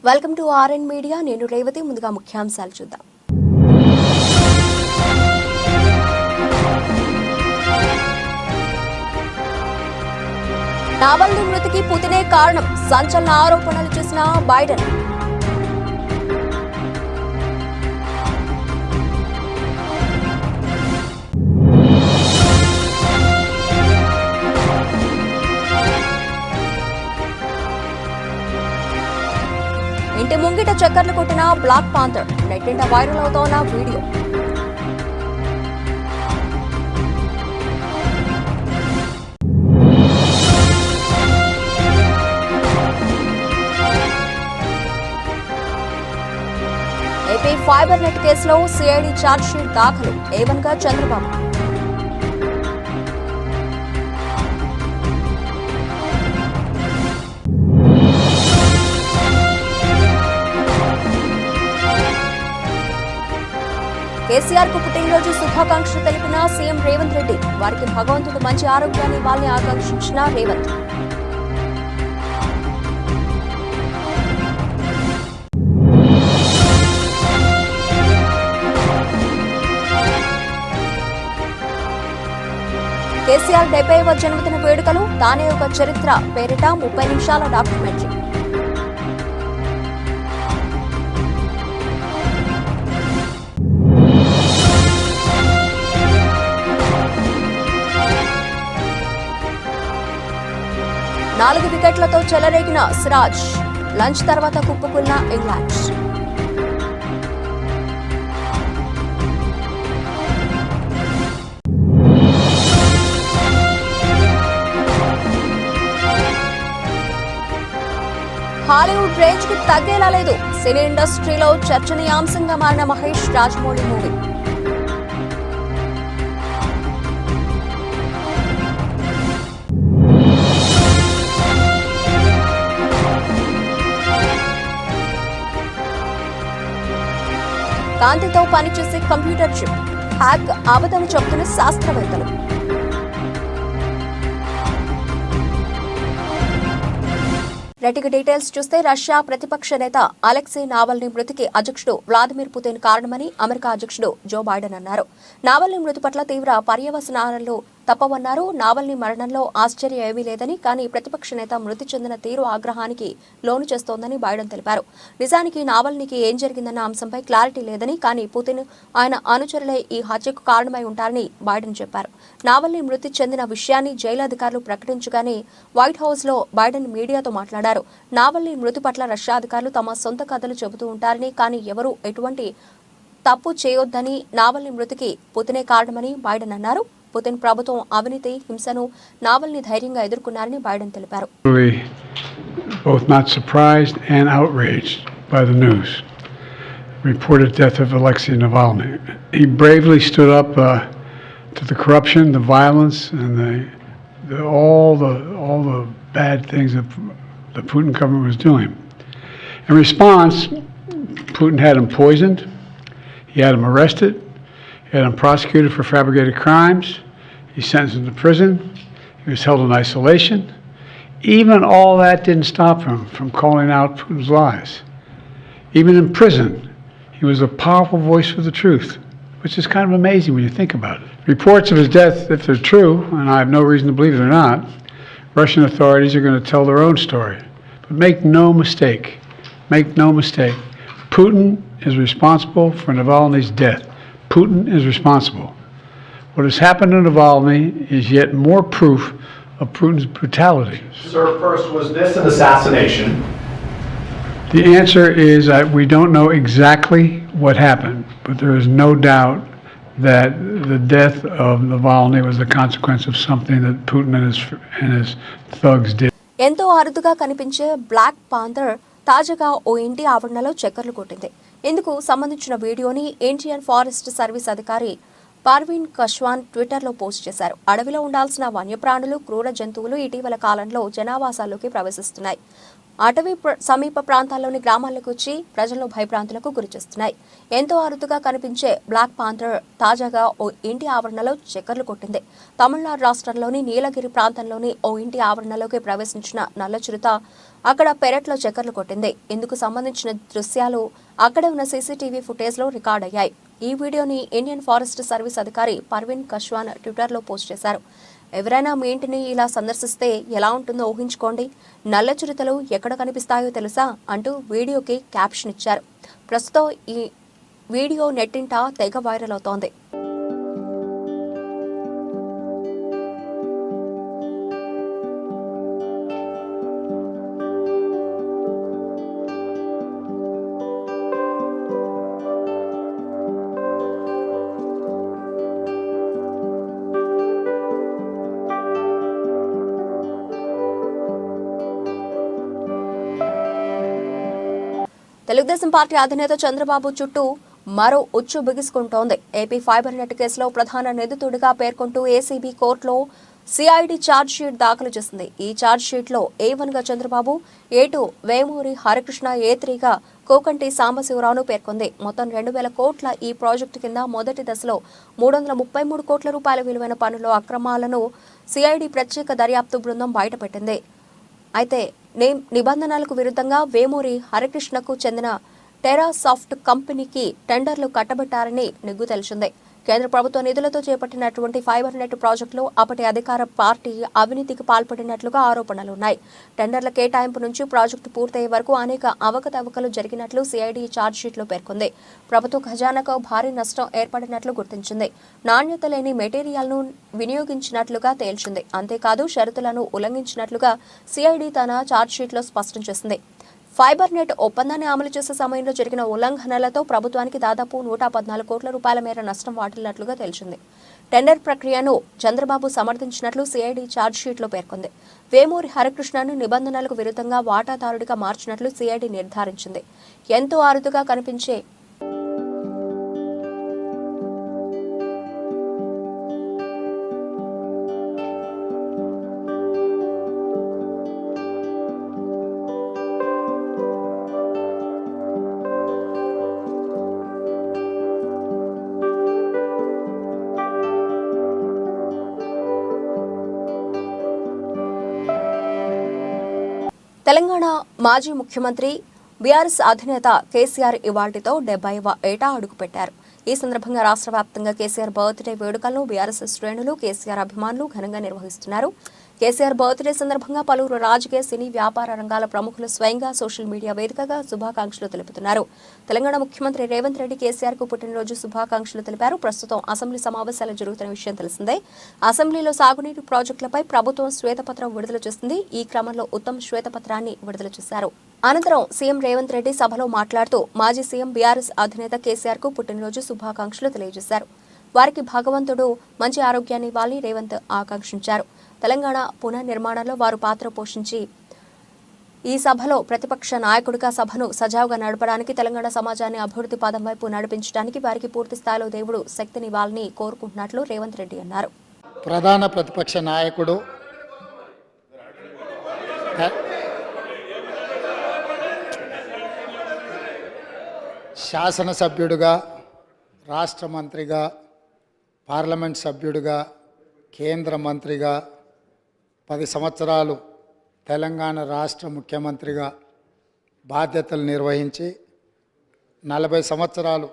Welcome to RN media. నేను రేవతి. ముందుగా ముఖ్యాంశాలు చూద్దాం. నావల్నీ మృతికి పుతినే కారణం, సంచలన ఆరోపణలు చేసిన బైడెన్. ఇంటి ముంగిట చక్కర్లు కొట్టిన బ్లాక్ పాంథర్, నెట్టింట వైరల్ అవుతోన్న వీడియో. ఏపీ ఫైబర్ నెట్ కేసులో సిఐడి ఛార్జ్షీట్ దాఖలు, A1 గా చంద్రబాబు. కేసీఆర్ కు పుట్టినరోజు శుభాకాంక్షలు తెలిపిన సీఎం రేవంత్ రెడ్డి. వారికి భగవంతుడు మంచి ఆరోగ్యాన్ని ఇవ్వాలని ఆకాంక్షించిన రేవంత్. కేసీఆర్ 70వ జన్మదిన వేడుకలు, తానే ఒక చరిత్ర పేరిట 30 నిమిషాల డాక్యుమెంటరీ. నాలుగు వికెట్లతో చెలరేగిన సిరాజ్, లంచ్ తర్వాత కుప్పకున్న ఇంగ్లాండ్. హాలీవుడ్ రేంజ్ కి తగ్గేలా లేదు. సినీ ఇండస్ట్రీలో చర్చనీయాంశంగా మారిన మహేష్ రాజమౌళి మూవీ. కాంతితో పనిచేసే కంప్యూటర్ చిప్ హ్యాక్ అవదని చెబుతున్న శాస్త్రవేత్తలు. రెటిక డీటెయిల్స్ చూస్తే, రష్యా ప్రతిపక్ష నేత అలెక్సీ నావల్నీ మృతికి అధ్యక్షుడు వ్లాదిమిర్ పుతిన్ కారణమని అమెరికా అధ్యక్షుడు జో బైడెన్ అన్నారు. నావల్నీ మృతి పట్ల తీవ్ర పర్యవసానాలు తప్పవన్నారు. నావల్నీ మరణంలో ఆశ్చర్యం ఏమీ లేదని, కానీ ప్రతిపక్ష నేత మృతి చెందిన తీరు ఆగ్రహానికి లోను చేస్తోందని బైడెన్ తెలిపారు. నిజానికి నావల్నీకి ఏం జరిగిందన్న అంశంపై క్లారిటీ లేదని, కానీ పుతిన్, ఆయన అనుచరులే ఈ హత్యకు కారణమై ఉంటారని బైడెన్ చెప్పారు. నావల్నీ మృతి చెందిన విషయాన్ని జైలు అధికారులు ప్రకటించగానే వైట్ హౌస్ లో బైడెన్ మీడియాతో మాట్లాడారు. నావల్నీ మృతి పట్ల రష్యా అధికారులు తమ సొంత కథలు చెబుతూ ఉంటారని, కానీ ఎవరూ ఎటువంటి తప్పు చేయొద్దని, నావల్నీ మృతికి పుతినే కారణమని బైడెన్ అన్నారు. పుతిన్ ప్రభుత్వం అవినీతి, హింసను నావల్నీ ధైర్యంగా ఎదుర్కొన్నారని బైడెన్ తెలిపారు. Both not surprised and outraged by the news. Reported death of Alexei Navalny. He bravely stood up to the corruption, the violence, and all the bad things that the Putin government was doing. In response, Putin had him poisoned. He had him arrested. He had him prosecuted for fabricated crimes. He sentenced him to prison. He was held in isolation. Even all that didn't stop him from calling out Putin's lies. Even in prison, he was a powerful voice for the truth, which is kind of amazing when you think about it. Reports of his death, if they're true, and I have no reason to believe they're not, Russian authorities are going to tell their own story. But make no mistake, Putin is responsible for Navalny's death. Putin is responsible. What has happened to Navalny is yet more proof of Putin's brutality. Sir, first, was this an assassination? The answer is that we don't know exactly what happened, but there is no doubt that the death of Navalny was the consequence of something that Putin and his thugs did. ఎంతో అరుదుగా కనిపించే black panther తాజాగా ఓ ఇంటి ఆవరణలో చక్కర్లు కొట్టింది. ఇందుకు సంబంధించిన వీడియోని ఇండియన్ ఫారెస్ట్ సర్వీస్ అధికారి పర్వీన్ కశ్వాన్ ట్విట్టర్లో పోస్ట్ చేశారు. అడవిలో ఉండాల్సిన వన్యప్రాణులు, క్రూర జంతువులు ఇటీవల కాలంలో జనావాసాల్లోకి ప్రవేశిస్తున్నాయి. అటవీ సమీప ప్రాంతాల్లోని గ్రామాలకు వచ్చి ప్రజలను భయభ్రాంతులకు గురిచేస్తున్నాయి. ఎంతో అరుదుగా కనిపించే బ్లాక్ పాంథర్ తాజాగా ఓ ఇంటి ఆవరణలో చక్కర్లు కొట్టింది. తమిళనాడు రాష్ట్రంలోని నీలగిరి ప్రాంతంలోని ఓ ఇంటి ఆవరణలోకి ప్రవేశించిన నల్ల చిరుత అక్కడ పెరట్లో చక్కర్లు కొట్టింది. ఇందుకు సంబంధించిన దృశ్యాలు అక్కడే ఉన్న సీసీటీవీ ఫుటేజ్లో రికార్డ్ అయ్యాయి. ఈ వీడియోని ఇండియన్ ఫారెస్ట్ సర్వీస్ అధికారి పర్వీన్ కశ్వాన్ ట్విట్టర్లో పోస్ట్ చేశారు. ఎవరైనా మీ ఇంటిని ఇలా సందర్శిస్తే ఎలా ఉంటుందో ఊహించుకోండి. నల్ల చిరుతలు ఎక్కడ కనిపిస్తాయో తెలుసా అంటూ వీడియోకి క్యాప్షన్ ఇచ్చారు. ప్రస్తుతం ఈ వీడియో నెట్టింట తెగ వైరల్ అవుతోంది. తెలుగుదేశం పార్టీ అధినేత చంద్రబాబు చుట్టూ మరో ఉచ్చు బిగుసుకుంటోంది. ఏపీ ఫైబర్ నెట్ కేసులో ప్రధాన నిందితుడిగా పేర్కొంటూ ఏసీబీ కోర్టులో సిఐడి ఛార్జ్షీట్ దాఖలు చేసింది. ఈ ఛార్జ్షీట్లో A1గా చంద్రబాబు, A2 వేమూరి హరికృష్ణ, A3గా కోకంటి సాంబశివరావును పేర్కొంది. మొత్తం 2,000 కోట్ల ఈ ప్రాజెక్టు కింద మొదటి దశలో 333 కోట్ల రూపాయల విలువైన పనుల అక్రమాలను సిఐడి ప్రత్యేక దర్యాప్తు బృందం బయటపెట్టింది. అయితే నిబంధనలకు విరుద్ధంగా వేమూరి హరికృష్ణకు చెందిన టెరాసాఫ్ట్ కంపెనీకి టెండర్లు కట్టబెట్టారని నిగ్గు తెలిసింది. కేంద్ర ప్రభుత్వ నిధులతో చేపట్టినటువంటి ఫైబర్ నెట్ ప్రాజెక్టులో అప్పటి అధికార పార్టీ అవినీతికి పాల్పడినట్లుగా ఆరోపణలున్నాయి. టెండర్ల కేటాయింపు నుంచి ప్రాజెక్టు పూర్తయ్యే వరకు అనేక అవకతవకలు జరిగినట్లు సిఐడి ఛార్జ్షీట్లో పేర్కొంది. ప్రభుత్వ ఖజానాకు భారీ నష్టం ఏర్పడినట్లు గుర్తించింది. నాణ్యత లేని మెటీరియల్ను వినియోగించినట్లుగా తేల్చింది. అంతేకాదు షరతులను ఉల్లంఘించినట్లుగా సిఐడి తన ఛార్జ్షీట్లో స్పష్టం చేసింది. ఫైబర్ నెట్ ఒప్పందాన్ని అమలు చేసే సమయంలో జరిగిన ఉల్లంఘనలతో ప్రభుత్వానికి దాదాపు 114 కోట్ల రూపాయల మేర నష్టం వాటిల్లినట్లుగా తెలిసింది. టెండర్ ప్రక్రియను చంద్రబాబు సమర్థించినట్లు సిఐడి ఛార్జ్షీట్లో పేర్కొంది. వేమూరి హరికృష్ణను నిబంధనలకు విరుద్ధంగా వాటాదారుడిగా మార్చినట్లు సిఐడి నిర్ధారించింది. ఎంతో అరుదుగా కనిపించే తెలంగాణ మాజీ ముఖ్యమంత్రి బీఆర్ఎస్ అధినేత కేసీఆర్ ఇవాళ్టితో 70వ ఏట అడుగుపెట్టారు. ఈ సందర్భంగా రాష్ట్ర వ్యాప్తంగా కేసీఆర్ బర్త్డే వేడుకలను బీఆర్ఎస్ శ్రేణులు, కేసీఆర్ అభిమానులు ఘనంగా నిర్వహిస్తున్నారు. కేసీఆర్ బర్త్డే సందర్భంగా పలువురు రాజకీయ, సినీ, వ్యాపార రంగాల ప్రముఖులు స్వయంగా సోషల్ మీడియా వేదికగా శుభాకాంక్షలు తెలుపుతున్నారు. తెలంగాణ ముఖ్యమంత్రి రేవంత్ రెడ్డి కేసీఆర్ కు పుట్టినరోజు శుభాకాంక్షలు తెలిపారు. ప్రస్తుతం అసెంబ్లీ సమావేశాలు జరుగుతున్న విషయం తెలిసిందే. అసెంబ్లీలో సాగునీటి ప్రాజెక్టులపై ప్రభుత్వం శ్వేతపత్రం విడుదల చేసింది. ఈ క్రమంలో ఉత్తమ్ శ్వేతపత్రాన్ని విడుదల చేశారు. అనంతరం సీఎం రేవంత్ రెడ్డి సభలో మాట్లాడుతూ మాజీ సీఎం బీఆర్ఎస్ అధినేత కేసీఆర్ కు పుట్టినరోజు శుభాకాంక్షలు తెలియజేశారు. వారికి భగవంతుడు మంచి ఆరోగ్యాన్ని ఇవ్వాలని రేవంత్ ఆకాంక్షించారు. తెలంగాణ పునర్నిర్మాణంలో వారు పాత్ర పోషించి ఈ సభలో ప్రతిపక్ష నాయకుడిగా సభను సజావుగా నడపడానికి, తెలంగాణ సమాజాన్ని అభివృద్ధి పదం వైపు నడిపించడానికి వారికి పూర్తి స్థాయిలో దేవుడు శక్తినివ్వాలని కోరుకుంటున్నట్లు రేవంత్ రెడ్డి అన్నారు. ప్రధాన ప్రతిపక్ష నాయకుడు శాసనసభ్యుడిగా, రాష్ట్ర మంత్రిగా, పార్లమెంట్ సభ్యుడిగా, కేంద్ర మంత్రిగా 10 సంవత్సరాలు తెలంగాణ రాష్ట్ర ముఖ్యమంత్రిగా బాధ్యతలు నిర్వహించి 40 సంవత్సరాలు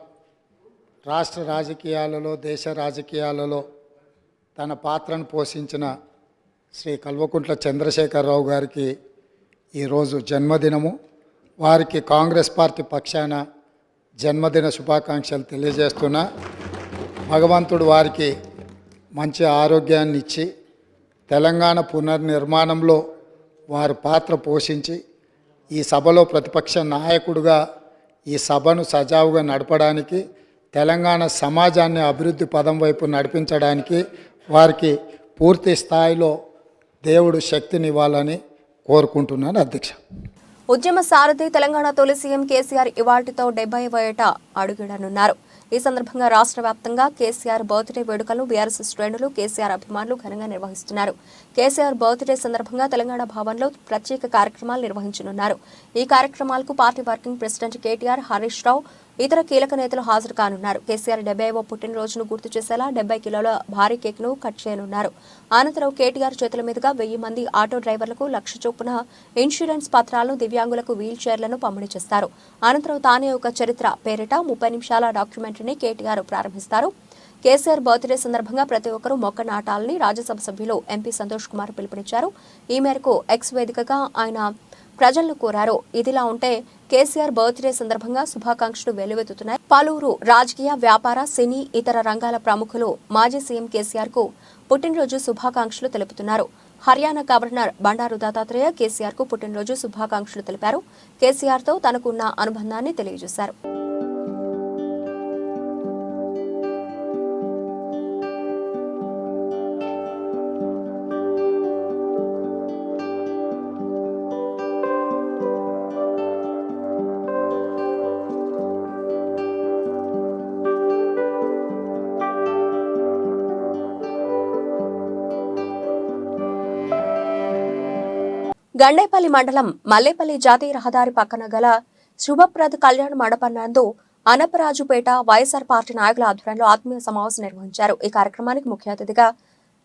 రాష్ట్ర రాజకీయాలలో, దేశ రాజకీయాలలో తన పాత్రను పోషించిన శ్రీ కల్వకుంట్ల చంద్రశేఖరరావు గారికి ఈరోజు జన్మదినము. వారికి కాంగ్రెస్ పార్టీ పక్షాన జన్మదిన శుభాకాంక్షలు తెలియజేస్తున్నా. భగవంతుడు వారికి మంచి ఆరోగ్యాన్ని ఇచ్చి తెలంగాణ పునర్నిర్మాణంలో వారు పాత్ర పోషించి ఈ సభలో ప్రతిపక్ష నాయకుడిగా ఈ సభను సజావుగా నడపడానికి, తెలంగాణ సమాజాన్ని అభివృద్ధి పదం వైపు నడిపించడానికి వారికి పూర్తి స్థాయిలో దేవుడు శక్తినివ్వాలని కోరుకుంటున్నాను. అధ్యక్ష. ఉద్యమ సారథి తెలంగాణ తొలి సీఎం కేసీఆర్ ఇవాళ్టితో 70వ ఏట అడుగిడనున్నారు. ఈ సందర్భంగా రాష్ట్ర వ్యాప్తంగా కేసీఆర్ బర్త్డే వేడుకలను బీఆర్ఎస్ శ్రేణులు, కేసీఆర్ అభిమానులు ఘనంగా నిర్వహిస్తున్నారు. కేసీఆర్ బర్త్డే సందర్భంగా తెలంగాణ భవన్లో ప్రత్యేక కార్యక్రమాలు నిర్వహించనున్నారు. ఈ కార్యక్రమాలకు party working president KTR, Harish Rao, ఇతర కీలక నేతలు హాజరు కానున్నారు. కేసీఆర్ 70వ పుట్టినరోజును గుర్తు చేసేలా 70 కిలోల భారీ కేక్ను కట్ చేయనున్నారు. అనంతరం కేటీఆర్ చేతుల మీదుగా 1000 మంది ఆటో డ్రైవర్లకు 1,00,000 చొప్పున ఇన్సూరెన్స్ పత్రాలను, దివ్యాంగులకు వీల్ చైర్లను పంపిణీ చేస్తారు. అనంతరం తానే ఒక చరిత్ర పేరిట 30 నిమిషాల డాక్యుమెంటరీని కేటీఆర్ ప్రారంభిస్తారు. కేసీఆర్ బర్త్డే సందర్భంగా ప్రతి ఒక్కరూ మొక్క నాటాలని రాజ్యసభ సభ్యులు ఎంపీ సంతోష్ కుమార్ పిలుపునిచ్చారు. ఈ మేరకు ఎక్స్ వేదికగా ఆయన ప్రజలను కోరారు. ఇదిలా ఉంటే కేసీఆర్ బర్త్డే సందర్భంగా శుభాకాంక్షలు వెల్లువెత్తుతున్నాయి. పలువురు రాజకీయ, వ్యాపార, సినీ, ఇతర రంగాల ప్రముఖులు మాజీ సీఎం కేసీఆర్ కు పుట్టినరోజు శుభాకాంక్షలు తెలుపుతున్నారు. హర్యానా గవర్నర్ బండారు దత్తాత్రేయ కేసీఆర్ కు పుట్టినరోజు శుభాకాంక్షలు తెలిపారు. కేసీఆర్ తో తనకున్న అనుబంధాన్ని తెలియజేశారు. గండేపల్లి మండలం మల్లేపల్లి జాతీయ రహదారి పక్కన గల శుభప్రద్ కళ్యాణ మండపం నందు అనపరాజుపేట వైఎస్ఆర్ పార్టీ నాయకుల ఆధ్వర్యంలో ఆత్మీయ సమావేశం నిర్వహించారు. ఈ కార్యక్రమానికి ముఖ్య అతిథిగా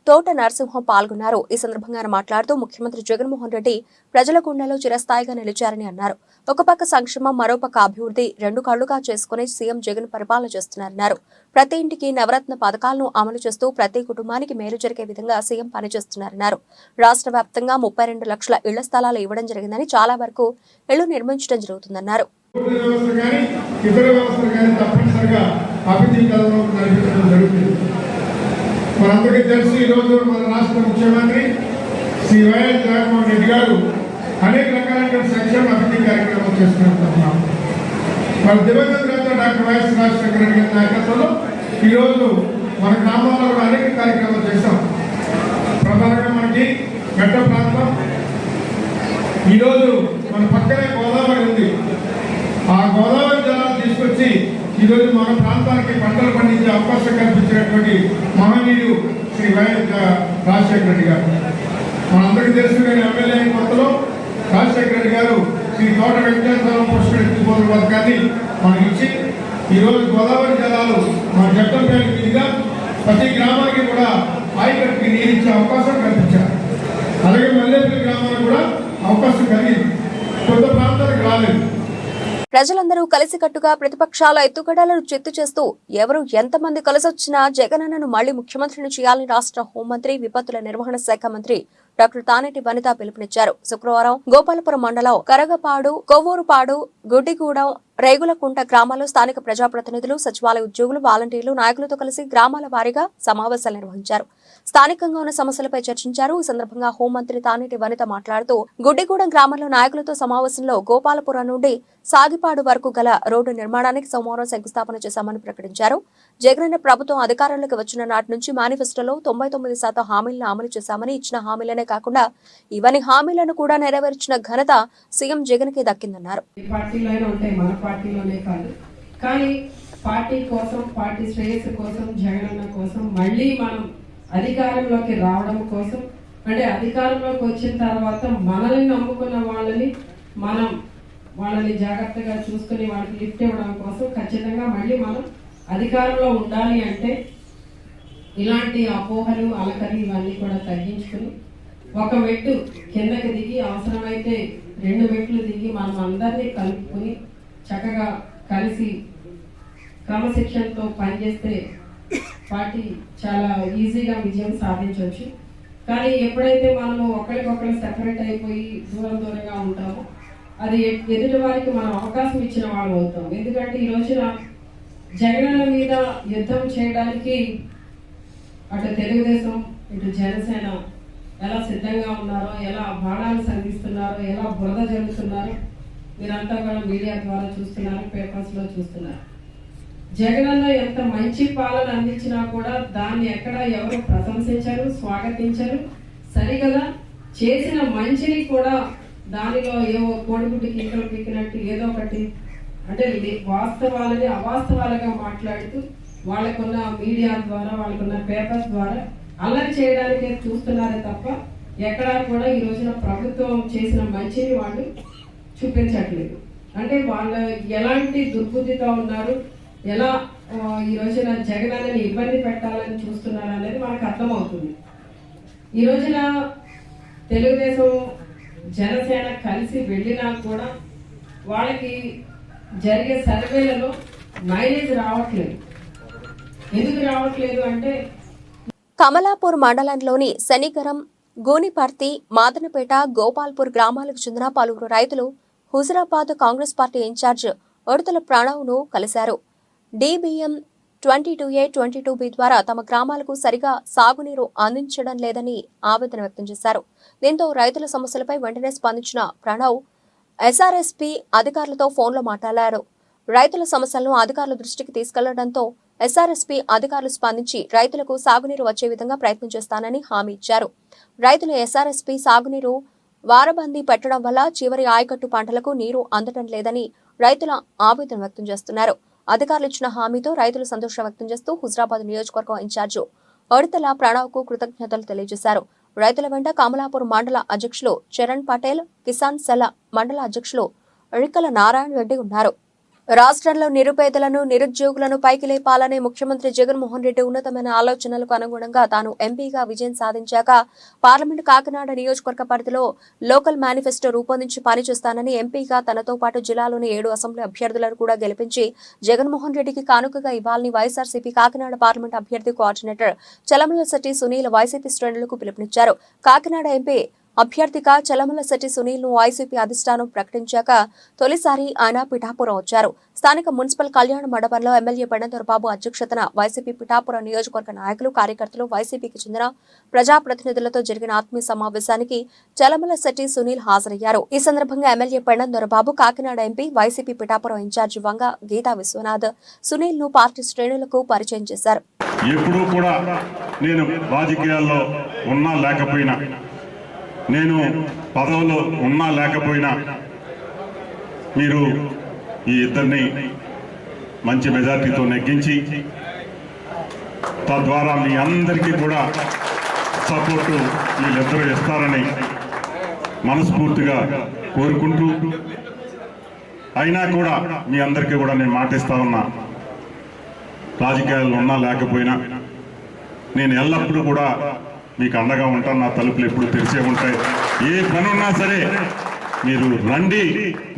తోట నరసింహం పాల్గొన్నారు. ఈ సందర్భంగా ఆయన మాట్లాడుతూ ముఖ్యమంత్రి జగన్మోహన్ రెడ్డి ప్రజల గుండెలో చిరస్థాయిగా నిలిచారని అన్నారు. ఒక పక్క సంక్షేమం, మరోపక్క అభివృద్ధి రెండు కళ్లుగా చేసుకుని సీఎం జగన్ పరిపాలన చేస్తున్నారన్నారు. ప్రతి ఇంటికి నవరత్న పథకాలను అమలు చేస్తూ ప్రతి కుటుంబానికి మేలు జరిగే విధంగా సీఎం పనిచేస్తున్నారన్నారు. రాష్ట్ర వ్యాప్తంగా 32 లక్షల ఇళ్ల స్థలాలు ఇవ్వడం జరిగిందని, చాలా వరకు ఇళ్లు నిర్మించడం జరుగుతుందన్నారు. మనందరికీ తెలుసు, ఈరోజు మన రాష్ట్ర ముఖ్యమంత్రి శ్రీ వైఎస్ జగన్మోహన్ రెడ్డి గారు అనేక రకాలైన సంక్షేమ అభివృద్ధి కార్యక్రమాలు చేస్తున్నారు. మన దివంగత నేత డాక్టర్ వైఎస్ రాజశేఖర రెడ్డి గారి నాయకత్వంలో ఈరోజు మన గ్రామాల్లో కూడా అనేక కార్యక్రమాలు చేశాం. ప్రధానంగా మనకి మెట్ట ప్రాంతం, ఈరోజు మన పక్కనే గోదావరి ఉంది. ఆ గోదావరి జలాలు తీసుకొచ్చి ఈరోజు మన ప్రాంతానికి పంటలు పండించే అవకాశం కల్పించినటువంటి మహనీయుడు శ్రీ వైఎస్ రాజశేఖర రెడ్డి గారు. మనందరికీ తెలుసు, నేను ఎమ్మెల్యే కొత్తలో రాజశేఖర రెడ్డి గారు శ్రీ తోట వెంకటేశ్వరం పుష్కరించుకోని పథకాన్ని మనకి ఇచ్చి ఈరోజు గోదావరి జలాలు మన జగ్గంపేట మీదుగా ప్రతి గ్రామానికి కూడా ఆయకట్టుకి నీరు ఇచ్చే అవకాశం కల్పించారు. అలాగే మల్లేపల్లి గ్రామానికి కూడా అవకాశం కలిగింది, కొంత ప్రాంతానికి రాలేదు. ప్రజలందరూ కలిసికట్టుగా ప్రతిపక్షాల ఎత్తుగడలను చిత్తు చేస్తూ ఎవరు ఎంతమంది కలిసొచ్చినా జగనన్నను మళ్లీ ముఖ్యమంత్రిని చేయాలని రాష్ట్ర హోంమంత్రి, విపత్తుల నిర్వహణ శాఖ మంత్రి డాక్టర్ తానేటి వనిత పిలుపునిచ్చారు. శుక్రవారం గోపాలపురం మండలం కరగపాడు, కొవ్వూరుపాడు, గుడ్డిగూడెం, రేగులకుంట గ్రామాల్లో స్థానిక ప్రజాప్రతినిధులు, సచివాలయ ఉద్యోగులు, వాలంటీర్లు, నాయకులతో కలిసి గ్రామాల వారీగా సమావేశాలు నిర్వహించారు. స్థానికంగా ఉన్న సమస్యలపై చర్చించారు. ఈ సందర్భంగా హోంమంత్రి తానేటి వనిత మాట్లాడుతూ గుడ్డిగూడెం గ్రామంలో నాయకులతో సమావేశంలో గోపాలపురం నుండి సాగిపాడు వరకు గల రోడ్డు నిర్మాణానికి సోమవారం శంకుస్థాపన చేశామని ప్రకటించారు. జగనన్న ప్రభుత్వం అధికారంలోకి వచ్చిన నాటి నుంచి మేనిఫెస్టోలో 99% హామీలను అమలు చేశామని, ఇచ్చిన హామీలనే కాకుండా ఇవన్నీ హామీలను కూడా నెరవేర్చిన ఘనత సీఎం జగన్ కి దక్కిందన్నారు. పార్టీలోనే కాదు, కానీ పార్టీ కోసం, పార్టీ శ్రేయస్సు కోసం, జగనన్న కోసం మళ్ళీ మనం అధికారంలోకి రావడం కోసం, అంటే అధికారంలోకి వచ్చిన తర్వాత మనల్ని నమ్ముకున్న వాళ్ళని జాగ్రత్తగా చూసుకుని వాళ్ళకి లిఫ్ట్ ఇవ్వడం కోసం ఖచ్చితంగా మళ్ళీ మనం అధికారంలో ఉండాలి. అంటే ఇలాంటి అపోహలు, అలకలు ఇవన్నీ కూడా తగ్గించుకుని ఒక మెట్టు కిందకి దిగి, అవసరమైతే 2 మెట్లు దిగి మనం అందరినీ కలుపుకుని చక్కగా కలిసి క్రమశిక్షణతో పనిచేస్తే పార్టీ చాలా ఈజీగా విజయం సాధించవచ్చు. కానీ ఎప్పుడైతే మనము ఒకరికొకరు సెపరేట్ అయిపోయి దూరంగా ఉంటామో అది ఎదుటి వారికి మనం అవకాశం ఇచ్చిన వాళ్ళు అవుతాం. ఎందుకంటే ఈ రోజున జగనన్న మీద యుద్ధం చేయడానికి అటు తెలుగుదేశం, ఇటు జనసేన ఎలా సిద్ధంగా ఉన్నారో, ఎలా బాణాలు సంధిస్తున్నారో, ఎలా బురద జరుగుతున్నారో మీరంతా కూడా మీడియా ద్వారా చూస్తున్నారు, పేపర్స్ లో చూస్తున్నారు. జగనన్న ఎంత మంచి పాలన అందించినా కూడా దాన్ని ఎక్కడ ఎవరు ప్రశంసించరు, స్వాగతించరు. సరిగదా చేసిన మంచిని కూడా దానిలో ఏవో కోడిగుడ్డికి ఇంకలు పీకినట్టు ఏదో ఒకటి అంటే వాస్తవాలని అవాస్తవాలుగా మాట్లాడుతూ వాళ్ళకున్న మీడియా ద్వారా, వాళ్ళకున్న పేపర్స్ ద్వారా అల్లరి చేయడానికే చూస్తున్నారే తప్ప ఎక్కడా కూడా ఈ రోజున ప్రభుత్వం చేసిన మంచిని వాళ్ళు చూపించట్లేదు. అంటే వాళ్ళు ఎలాంటి దుర్బుద్ధితో ఉన్నారు, ఎలా ఈ రోజున జగన్ అన్నని ఇబ్బంది పెట్టాలని చూస్తున్నారు అనేది మనకు అర్థమవుతుంది. ఈ రోజున తెలుగుదేశం జనసేన కలిసి వెళ్ళినా కూడా వాళ్ళకి జరిగే సర్వేలలో మైలేజ్ రావట్లేదు. ఎందుకు రావట్లేదు అంటే కమలాపూర్ మండలంలోని శనిగరం, గూనిపర్తి, మాదనపేట, గోపాల్పూర్ గ్రామాలకు చెందిన పలువురు రైతులు హుజురాబాద్ కాంగ్రెస్ పార్టీ ఇన్ఛార్జ్ ఉడతల ప్రణవ్ను కలిశారు. DBM 22A 22B ద్వారా తమ గ్రామాలకు సరిగా సాగునీరు అందించడం లేదని ఆవేదన వ్యక్తం చేశారు. దీంతో రైతుల సమస్యలపై వెంటనే స్పందించిన ప్రణవ్ SRSP అధికారులతో ఫోన్లో మాట్లాడారు. రైతుల సమస్యలను అధికారుల దృష్టికి తీసుకెళ్లడంతో SRSP అధికారులు స్పందించి రైతులకు సాగునీరు వచ్చే విధంగా ప్రయత్నం చేస్తానని హామీ ఇచ్చారు. రైతులు SRSP సాగునీరు వారబందీ పెట్టడం వల్ల చివరి ఆయకట్టు పంటలకు నీరు అందడం లేదని రైతుల ఆవేదన వ్యక్తం చేస్తున్నారు. అధికారులు ఇచ్చిన హామీతో రైతులు సంతోషం వ్యక్తం చేస్తూ హుజురాబాద్ నియోజకవర్గం ఇన్ఛార్జి ఉడతల ప్రణవ్కు కృతజ్ఞతలు తెలియజేశారు. రైతుల వెంట కమలాపూర్ మండల అధ్యక్షులు చరణ్ పటేల్, కిసాన్ సెల మండల అధ్యక్షులు రిక్కల నారాయణ రెడ్డి ఉన్నారు. రాష్ట్రంలో నిరుపేదలను, నిరుద్యోగులను పైకి లేపాలనే ముఖ్యమంత్రి జగన్మోహన్ రెడ్డి ఉన్నతమైన ఆలోచనలకు అనుగుణంగా తాను ఎంపీగా విజయం సాధించాక పార్లమెంటు కాకినాడ నియోజకవర్గ పరిధిలో లోకల్ మేనిఫెస్టో రూపొందించి పనిచేస్తానని, ఎంపీగా తనతో పాటు జిల్లాలోని 7 అసెంబ్లీ అభ్యర్థులను కూడా గెలిపించి జగన్మోహన్ రెడ్డికి కానుకగా ఇవ్వాలని వైఎస్ఆర్సీపీ కాకినాడ పార్లమెంట్ అభ్యర్థి కోఆర్డినేటర్ చలమలశెట్టి సునీల్ వైసీపీ శ్రేణులకు పిలుపునిచ్చారు. కాకినాడ ఎంపీ అభ్యర్థిగా చలమలశెట్టి సునీల్ను వైసీపీ అధిష్టానం ప్రకటించాక తొలిసారి ఆయన పిఠాపురం వచ్చారు. స్థానిక మున్సిపల్ కళ్యాణ మండపంలో ఎమ్మెల్యే పెండదొరబాబు అధ్యక్షతన వైసీపీ పిఠాపురం నియోజకవర్గ నాయకులు, కార్యకర్తలు, వైసీపీకి చెందిన ప్రజాప్రతినిధులతో జరిగిన ఆత్మీయ సమావేశానికి చలమలశెట్టి సునీల్ హాజరయ్యారు. ఈ సందర్భంగా MLA Pendem Dorababu, Kakinada MP, YCP Pithapuram in-charge Vanga Geetha Viswanath Sunil ను పార్టీ శ్రేణులకు పరిచయం చేశారు. ఎప్పుడూ కూడా నేను రాజకీయాల్లో ఉన్నా లేకపోయినా, నేను పదవిలో ఉన్నా లేకపోయినా మీరు ఈ ఇద్దరిని మంచి మెజార్టీతో నెగ్గించి తద్వారా మీ అందరికీ కూడా సపోర్టు వీళ్ళిద్దరూ ఇస్తారని మనస్ఫూర్తిగా కోరుకుంటూ, అయినా కూడా మీ అందరికీ కూడా నేను మాటిస్తా ఉన్నా, రాజకీయాల్లో ఉన్నా లేకపోయినా నేను ఎల్లప్పుడూ కూడా మీకు అండగా ఉంటాను. నా తలుపులు ఎప్పుడు తెరిచే ఉంటాయి. ఏ పని ఉన్నా సరే మీరు రండి,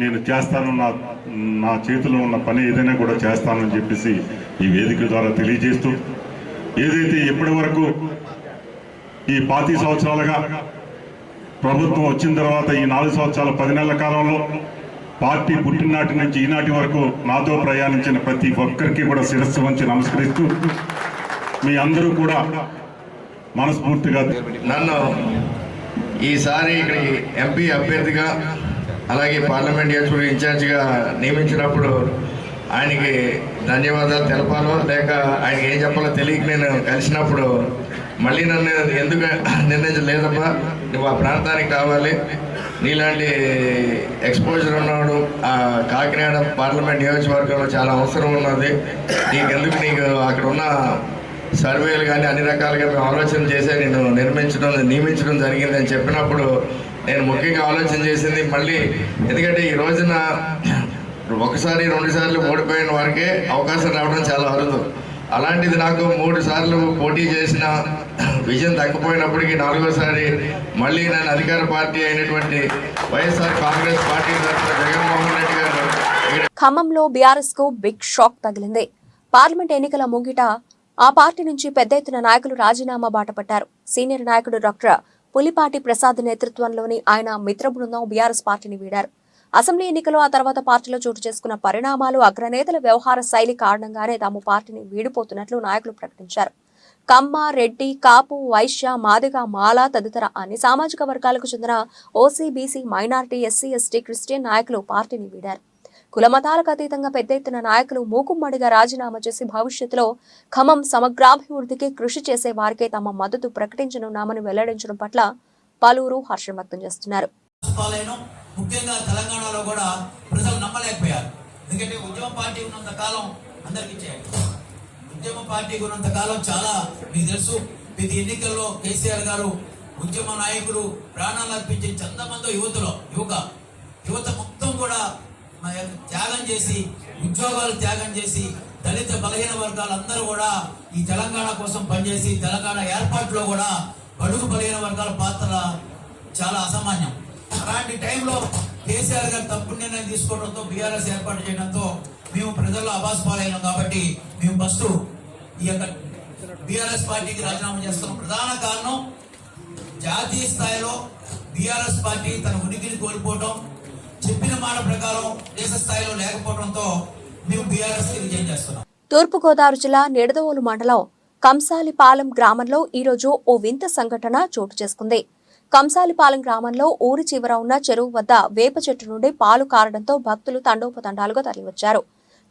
నేను చేస్తాను. నా చేతిలో ఉన్న పని ఏదైనా కూడా చేస్తానని చెప్పేసి ఈ వేదిక ద్వారా తెలియజేస్తూ, ఏదైతే ఇప్పటి వరకు ఈ 25 సంవత్సరాలుగా ప్రభుత్వం వచ్చిన తర్వాత ఈ 4 సంవత్సరాల 10 నెలల కాలంలో పార్టీ పుట్టినాటి నుంచి ఈనాటి వరకు నాతో ప్రయాణించిన ప్రతి ఒక్కరికి కూడా శిరస్సు వంచి నమస్కరిస్తూ, మీ అందరూ కూడా మనస్ఫూర్తిగా నన్ను ఈసారి ఇక్కడికి ఎంపీ అభ్యర్థిగా అలాగే పార్లమెంట్ నియోజకవర్గ ఇన్ఛార్జిగా నియమించినప్పుడు ఆయనకి ధన్యవాదాలు తెలపాలో లేక ఆయనకి ఏం చెప్పాలో తెలియక నేను కలిసినప్పుడు మళ్ళీ నన్ను ఎందుకు నిర్ణయించలేదబ్బా, నువ్వు ఆ ప్రాంతానికి కావాలి, నీలాంటి ఎక్స్పోజర్ ఉన్నాడు ఆ కాకినాడ పార్లమెంట్ నియోజకవర్గంలో చాలా అవసరం ఉన్నది, నీకు అక్కడ ఉన్న సర్వేలు కానీ అన్ని రకాలుగా మేము ఆలోచన చేసే నేను నియమించడం జరిగిందని చెప్పినప్పుడు నేను ముఖ్యంగా ఆలోచన చేసింది మళ్ళీ, ఎందుకంటే ఈ రోజున 1 సారి 2 సార్లు ఓడిపోయిన వారికే అవకాశం రావడం చాలా అరుదు. అలాంటిది నాకు 3 సార్లు పోటీ చేసిన విజయం దక్కపోయినప్పటికీ 4వసారి మళ్ళీ నేను అధికార పార్టీ అయినటువంటి వైఎస్ఆర్ కాంగ్రెస్ పార్టీ తరఫున జగన్మోహన్ రెడ్డి గారు. ఖమ్మంలో బీఆర్ఎస్ కు బిగ్ షాక్ తగిలింది. పార్లమెంట్ ఎన్నికల ముంగిట ఆ పార్టీ నుంచి పెద్ద ఎత్తున నాయకులు రాజీనామా బాట పట్టారు. సీనియర్ నాయకుడు డాక్టర్ పులిపాటి ప్రసాద్ నేతృత్వంలోని ఆయన మిత్ర బృందం బీఆర్ఎస్ పార్టీని వీడారు. అసెంబ్లీ ఎన్నికలు, ఆ తర్వాత పార్టీలో చోటు చేసుకున్న పరిణామాలు, అగ్రనేతల వ్యవహార శైలి కారణంగానే తాము పార్టీని వీడిపోతున్నట్లు నాయకులు ప్రకటించారు. కమ్మ, రెడ్డి, కాపు, వైశ్య, మాదిగ, మాల తదితర అన్ని సామాజిక వర్గాలకు చెందిన OC, BC, minority, SC, ST, Christian నాయకులు పార్టీని వీడారు. కులమతాలకు అతీతంగా పెద్ద ఎత్తున నాయకులు మూకుమ్మడిగా రాజీనామా చేసి భవిష్యత్తులో ఖమ్మం సమగ్రాభివృద్ధికి కృషి చేసే వారికే తమ మద్దతు ప్రకటించనున్నామని వెల్లడించడం పట్ల పలువురు హర్షం వ్యక్తం చేస్తున్నారు. ముఖ్యంగా తెలంగాణలో కూడా ప్రజలు నమ్మలేకపోయారు. ఎందుకంటే ఉద్యమ పార్టీ ఉన్నంత కాలం అందరికీ చేయాలి. ఉద్యమ పార్టీ ఉన్నంత కాలం చాలా మీకు తెలుసు, ప్రతి ఎన్నికల్లో కేసీఆర్ గారు ఉద్యమ నాయకులు ప్రాణాలు అర్పించే చందమందో యువత మొత్తం కూడా త్యాగం చేసి, ఉద్యోగాలు త్యాగం చేసి దళిత బలహీన వర్గాలందరూ కూడా ఈ తెలంగాణ కోసం పనిచేసి తెలంగాణ ఏర్పాటులో కూడా బడుగు బలహీన వర్గాల పాత్ర చాలా అసామాన్యం. అలాంటి టైంలో కేసీఆర్ గారు తప్పుడు నిర్ణయం తీసుకోవడంతో బీఆర్ఎస్ ఏర్పాటు చేయడంతో మేము ప్రజల్లో అబాస్ పాలైనాం. కాబట్టి మేము ఫస్ట్ ఈ యొక్క బీఆర్ఎస్ పార్టీకి రాజీనామా చేస్తున్నాం. ప్రధాన కారణం జాతీయ స్థాయిలో బీఆర్ఎస్ పార్టీ తన ఉనికిని కోల్పోవడం, చెప్పిన మాట ప్రకారం దేశ స్థాయిలో లేకపోవడంతో మేము బీఆర్ఎస్ కి రిజైన్ చేస్తున్నాం. తూర్పుగోదావరి జిల్లా నిడదవోలు మండలం కంసాలిపాలెం గ్రామంలో ఈరోజు ఓ వింత సంఘటన చోటు చేసుకుంది. కంసాలిపాలెం గ్రామంలో ఊరి చివర ఉన్న చెరువు వద్ద వేప చెట్టు నుండి పాలు కారడంతో భక్తులు తండోపతండాలుగా తరలివచ్చారు.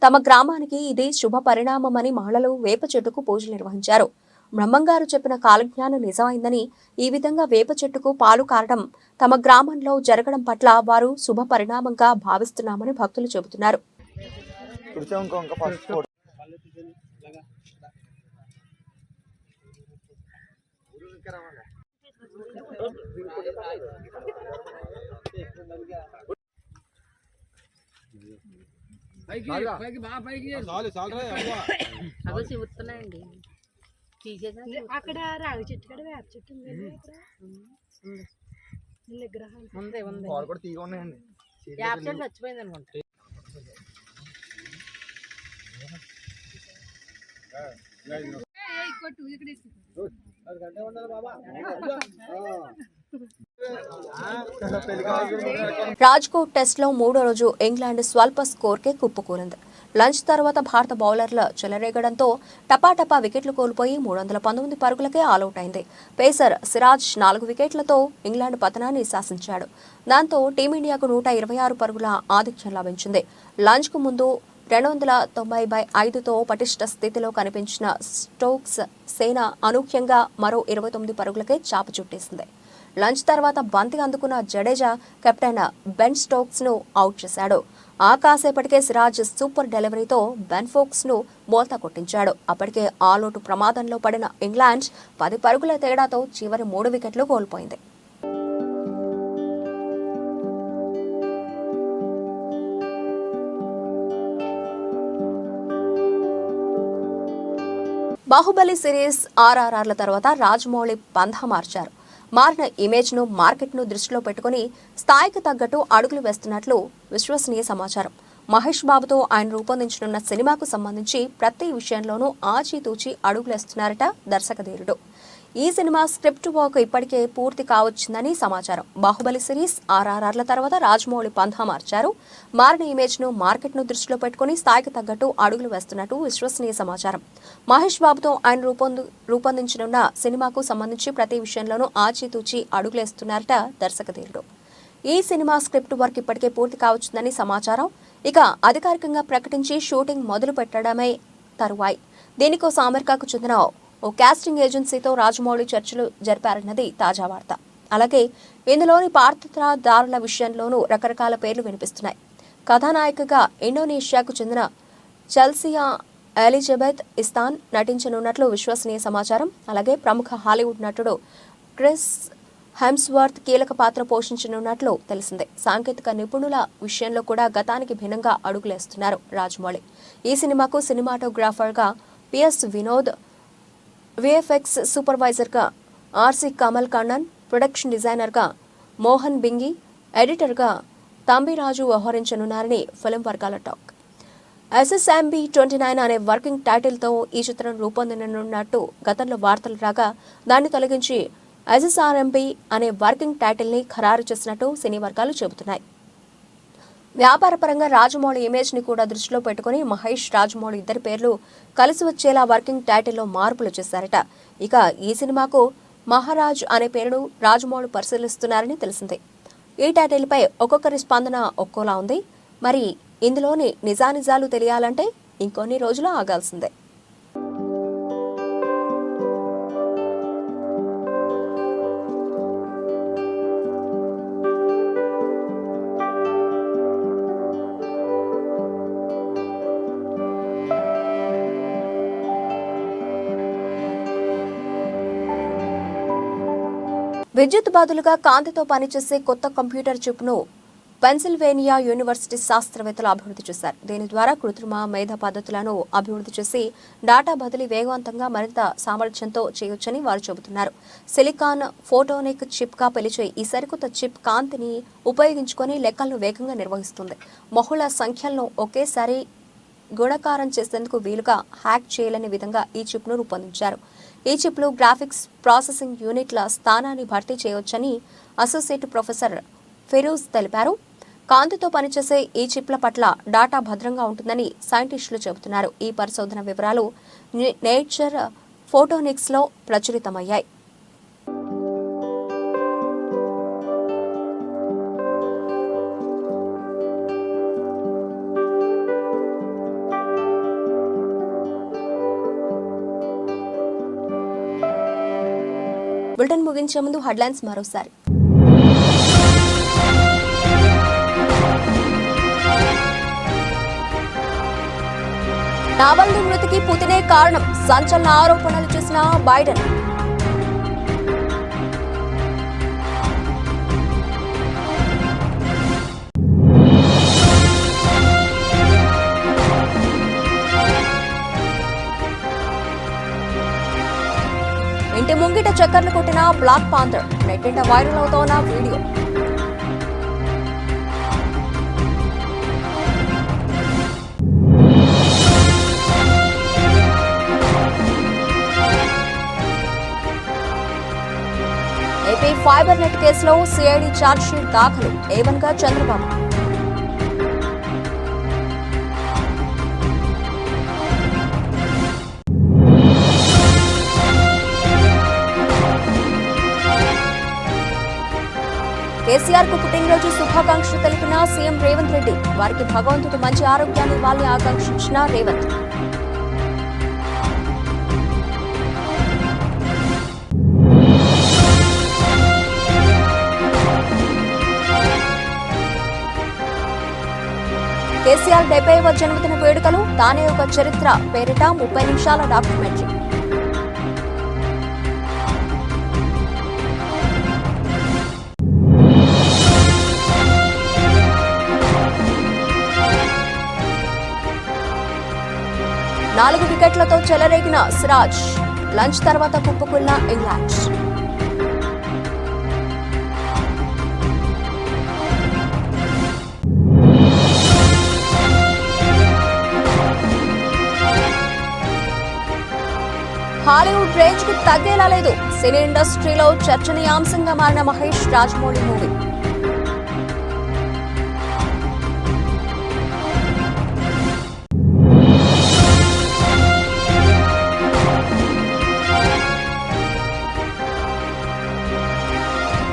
తమ గ్రామానికి ఇది శుభ పరిణామమని మహిళలు వేప చెట్టుకు పూజలు నిర్వహించారు. బ్రహ్మంగారు చెప్పిన కాలజ్ఞానం నిజమైందని, ఈ విధంగా వేప చెట్టుకు పాలు కారడం తమ గ్రామంలో జరగడం పట్ల వారు శుభ పరిణామంగా భావిస్తున్నామని భక్తులు చెబుతున్నారు. అక్కడ రావి చెట్టు కూడా వేప చెట్టు విగ్రహం వేప చెట్టు చచ్చిపోయింది అనుకుంటా. రాజ్కోట్ టెస్ట్లో 3వ రోజు ఇంగ్లాండ్ స్వల్ప స్కోర్కే కుప్పకూలింది. లంచ్ తర్వాత భారత బౌలర్ల చెలరేగడంతో టపాటపా వికెట్లు కోల్పోయి 319 పరుగులకే ఆలౌట్ అయింది. పేసర్ సిరాజ్ 4 వికెట్లతో ఇంగ్లాండ్ పతనాన్ని శాసించాడు. దాంతో టీమిండియాకు 126 పరుగుల ఆధిక్యం లభించింది. లంచ్కు ముందు 290/5తో పటిష్ట స్థితిలో కనిపించిన స్టోక్స్ సేన అనూహ్యంగా మరో 29 పరుగులకే చాప చుట్టేసింది. లంచ్ తర్వాత బంతి అందుకున్న జడేజా కెప్టెన్ బెన్ స్టోక్స్ ను అవుట్ చేశాడు. ఆ కాసేపటికే సిరాజ్ సూపర్ డెలివరీతో బెన్ ఫోక్స్ ను బోల్తా కొట్టించాడు. అప్పటికే ఆలౌట్ ప్రమాదంలో పడిన ఇంగ్లాండ్ 10 పరుగుల తేడాతో చివరి 3 వికెట్లు కోల్పోయింది. బాహుబలి సిరీస్ ఆర్ఆర్ఆర్ల తర్వాత రాజమౌళి పంథా మార్చారు. మారిన ఇమేజ్ ను, మార్కెట్ ను దృష్టిలో పెట్టుకుని స్థాయికి తగ్గట్టు అడుగులు వేస్తున్నట్లు విశ్వసనీయ సమాచారం. మహేష్ బాబుతో ఆయన రూపొందించనున్న సినిమాకు సంబంధించి ప్రతి విషయంలోనూ ఆచితూచి అడుగులేస్తున్నారట దర్శకధీరుడు. ఈ సినిమా స్క్రిప్ట్ వర్క్ ఇప్పటికే పూర్తి కావచ్చిందని సమాచారం. బాహుబలి సిరీస్ ఆర్ఆర్ఆర్ల తర్వాత రాజమౌళి పంథా మార్చారు. మారిన ఇమేజ్ ను, మార్కెట్ ను దృష్టిలో పెట్టుకుని స్థాయికి తగ్గట్టు అడుగులు వేస్తున్నట్టు విశ్వసనీయ సమాచారం. మహేష్ బాబుతో ఆయన రూపొందించనున్న సినిమాకు సంబంధించి ప్రతి విషయంలోనూ ఆచితూచి అడుగులేస్తున్నారట దర్శకధీరుడు. ఈ సినిమా స్క్రిప్ట్ వర్క్ ఇప్పటికే పూర్తి కావచ్చిందని సమాచారం. ఇక అధికారికంగా ప్రకటించి షూటింగ్ మొదలు పెట్టడమే తరువాయి. దీనికోసం అమెరికాకు చెందిన ఓ కాస్టింగ్ ఏజెన్సీతో రాజమౌళి చర్చలు జరిపారన్నది తాజా వార్త. అలాగే ఇందులోని పాత్రధారుల విషయంలోనూ రకరకాల పేర్లు వినిపిస్తున్నాయి. కథానాయికగా ఇండోనేషియాకు చెందిన చెల్సియా ఎలిజబెత్ ఇస్తాన్ నటించనున్నట్లు విశ్వసనీయ సమాచారం. అలాగే ప్రముఖ హాలీవుడ్ నటుడు క్రిస్ హెమ్స్వర్త్ కీలక పాత్ర పోషించనున్నట్లు తెలిసిందే. సాంకేతిక నిపుణుల విషయంలో కూడా గతానికి భిన్నంగా అడుగులేస్తున్నారు రాజమౌళి. ఈ సినిమాకు సినిమాటోగ్రాఫర్గా పిఎస్ వినోద్, విఎఫ్ఎక్స్ సూపర్వైజర్గా ఆర్సి కమల్ కన్నన్, ప్రొడక్షన్ డిజైనర్గా మోహన్ బింగి, ఎడిటర్గా తంబిరాజు వ్యవహరించనున్నారని ఫిల్మ్ వర్గాల టాక్. SSMB 29 అనే వర్కింగ్ టైటిల్తో ఈ చిత్రం రూపొందనున్నట్టు గతంలో వార్తలు రాగా దాన్ని తొలగించి SSRMB అనే వర్కింగ్ టైటిల్ని ఖరారు చేసినట్టు సినీ వర్గాలు చెబుతున్నాయి. వ్యాపారపరంగా రాజమౌళి ఇమేజ్ ని కూడా దృష్టిలో పెట్టుకుని మహేష్, రాజమౌళి ఇద్దరి పేర్లు కలిసి వచ్చేలా వర్కింగ్ టైటిల్లో మార్పులు చేశారట. ఇక ఈ సినిమాకు మహారాజ్ అనే పేరును రాజమౌళి పరిశీలిస్తున్నారని తెలిసింది. ఈ టైటిల్పై ఒక్కొక్కరి స్పందన ఒక్కోలా ఉంది. మరి ఇందులోని నిజానిజాలు తెలియాలంటే ఇంకొన్ని రోజులు ఆగాల్సిందే. విద్యుత్ బదులుగా కాంతితో పనిచేసే కొత్త కంప్యూటర్ చిప్ను పెన్సిల్వేనియా యూనివర్సిటీ శాస్త్రవేత్తలు అభివృద్ధి చేశారు. దీని ద్వారా కృత్రిమ మేధ పద్ధతులను అభివృద్ధి చేసి డేటా బదిలీ వేగవంతంగా మరింత సామర్థ్యంతో చేయొచ్చని వారు చెబుతున్నారు. సిలికాన్ ఫోటోనిక్ చిప్ గా పిలిచే ఈ సరికొత్త చిప్ కాంతిని ఉపయోగించుకొని లెక్కలను వేగంగా నిర్వహిస్తుంది. బహుళ సంఖ్యలను ఒకేసారి గుణకారం చేసేందుకు వీలుగా హ్యాక్ చేయలేని విధంగా ఈ చిప్ను రూపొందించారు. ఈ చిప్లు గ్రాఫిక్స్ ప్రాసెసింగ్ యూనిట్ల స్థానాన్ని భర్తీ చేయవచ్చని అసోసియేట్ ప్రొఫెసర్ ఫిరోజ్ తెలిపారు. కాంతితో పనిచేసే ఈ చిప్ల పట్ల డాటా భద్రంగా ఉంటుందని సైంటిస్టులు చెబుతున్నారు. ఈ పరిశోధన వివరాలు నేచర్ ఫోటోనిక్స్లో ప్రచురితమయ్యాయి. బులెటిన్ ముగించే ముందు హెడ్లైన్స్ మరోసారి. నావల్నీ మృతికి పుతినే కారణం, సంచలన ఆరోపణలు చేసిన బైడెన్. ఇంటి ముంగిట చక్కర్లు కొట్టిన బ్లాక్ పాంథర్, నెట్టింట వైరల్ అవుతోన్న వీడియో. ఏపీ ఫైబర్ నెట్ కేసులో సిఐడి ఛార్జ్షీట్ దాఖలు, ఏవన్గా చంద్రబాబు. కేసీఆర్ కు పుట్టినరోజు శుభాకాంక్షలు తెలిపిన సీఎం రేవంత్ రెడ్డి, వారికి భగవంతుడు మంచి ఆరోగ్యాన్ని ఇవ్వాలని ఆకాంక్షించిన రేవంత్. కేసీఆర్ 70వ జన్మదిన వేడుకలు, తానే ఒక చరిత్ర పేరిట 30 నిమిషాల డాక్యుమెంటరీ. నాలుగు వికెట్లతో చెలరేగిన సిరాజ్, లంచ్ తర్వాత కుప్పకున్న ఇంగ్లాండ్. హాలీవుడ్ రేంజ్ కు తగ్గేలా లేదు, సినీ ఇండస్ట్రీలో చర్చనీయాంశంగా మారిన మహేష్ రాజమౌళి మూవీ.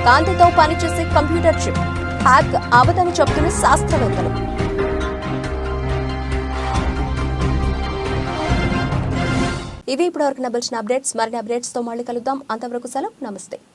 కాంతితో పనిచేసే కంప్యూటర్ చిప్ హ్యాక్ అవదని చెబుతున్న శాస్త్రవేత్తలు. ఇవి ఇప్పటివరకు నబిల్చిన అప్డేట్స్. మరిన్ని అప్డేట్స్ తో మళ్ళీ కలుద్దాం. అంతవరకు సెలవు, నమస్తే.